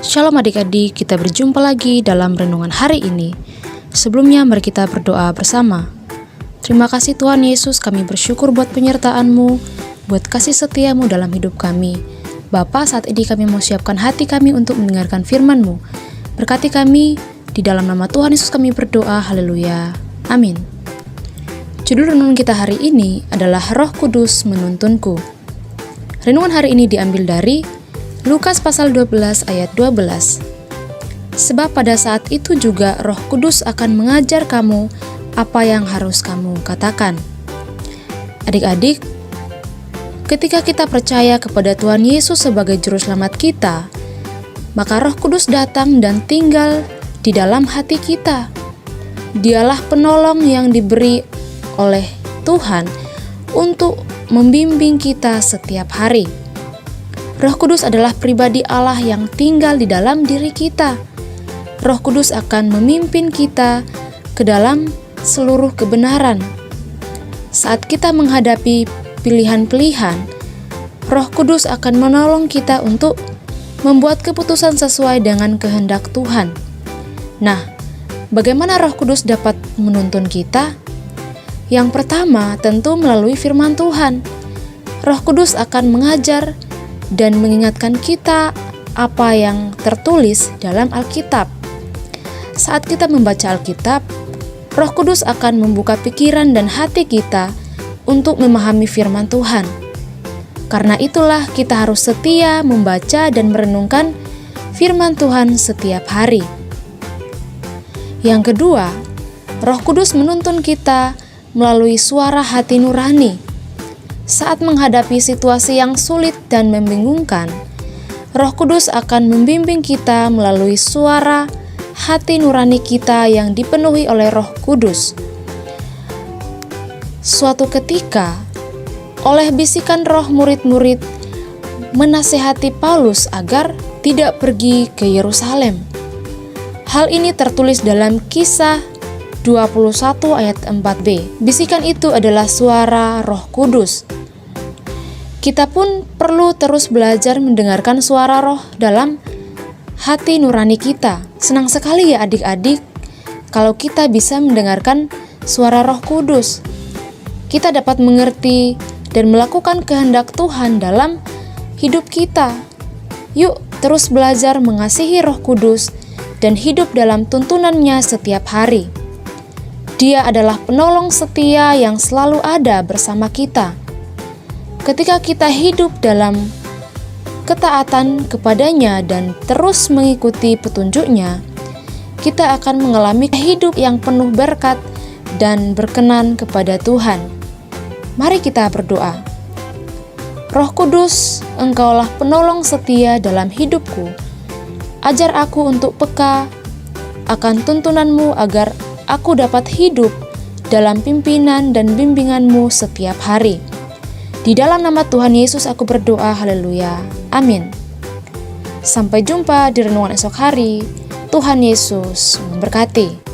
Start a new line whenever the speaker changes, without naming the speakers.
Shalom adik-adik, kita berjumpa lagi dalam renungan hari ini. Sebelumnya mari kita berdoa bersama. Terima kasih Tuhan Yesus, kami bersyukur buat penyertaan-Mu, buat kasih setia-Mu dalam hidup kami. Bapa, saat ini kami mau siapkan hati kami untuk mendengarkan firman-Mu. Berkati kami, di dalam nama Tuhan Yesus kami berdoa, haleluya, amin. Judul renungan kita hari ini adalah Roh Kudus Menuntunku. Renungan hari ini diambil dari Lukas pasal 12 ayat 12. Sebab pada saat itu juga Roh Kudus akan mengajar kamu apa yang harus kamu katakan. Adik-adik, ketika kita percaya kepada Tuhan Yesus sebagai juru selamat kita, maka Roh Kudus datang dan tinggal di dalam hati kita. Dialah penolong yang diberi oleh Tuhan untuk membimbing kita setiap hari. Roh Kudus adalah pribadi Allah yang tinggal di dalam diri kita. Roh Kudus akan memimpin kita ke dalam seluruh kebenaran. Saat kita menghadapi pilihan-pilihan, Roh Kudus akan menolong kita untuk membuat keputusan sesuai dengan kehendak Tuhan. Nah, bagaimana Roh Kudus dapat menuntun kita? Yang pertama, tentu melalui firman Tuhan. Roh Kudus akan mengajar dan mengingatkan kita apa yang tertulis dalam Alkitab. Saat kita membaca Alkitab, Roh Kudus akan membuka pikiran dan hati kita untuk memahami firman Tuhan. Karena itulah kita harus setia membaca dan merenungkan firman Tuhan setiap hari. Yang kedua, Roh Kudus menuntun kita melalui suara hati nurani. Saat menghadapi situasi yang sulit dan membingungkan, Roh Kudus akan membimbing kita melalui suara hati nurani kita yang dipenuhi oleh Roh Kudus. Suatu ketika, oleh bisikan roh murid-murid menasehati Paulus agar tidak pergi ke Yerusalem. Hal ini tertulis dalam Kisah 21 ayat 4b. Bisikan itu adalah suara Roh Kudus. Kita pun perlu terus belajar mendengarkan suara roh dalam hati nurani kita. Senang sekali ya adik-adik kalau kita bisa mendengarkan suara Roh Kudus. Kita dapat mengerti dan melakukan kehendak Tuhan dalam hidup kita. Yuk terus belajar mengasihi Roh Kudus dan hidup dalam tuntunannya setiap hari. Dia adalah penolong setia yang selalu ada bersama kita. Ketika kita hidup dalam ketaatan kepadanya dan terus mengikuti petunjuknya, kita akan mengalami hidup yang penuh berkat dan berkenan kepada Tuhan. Mari kita berdoa. Roh Kudus, Engkaulah penolong setia dalam hidupku. Ajar aku untuk peka akan tuntunan-Mu agar aku dapat hidup dalam pimpinan dan bimbingan-Mu setiap hari. Di dalam nama Tuhan Yesus aku berdoa, haleluya, amin. Sampai jumpa di renungan esok hari. Tuhan Yesus memberkati.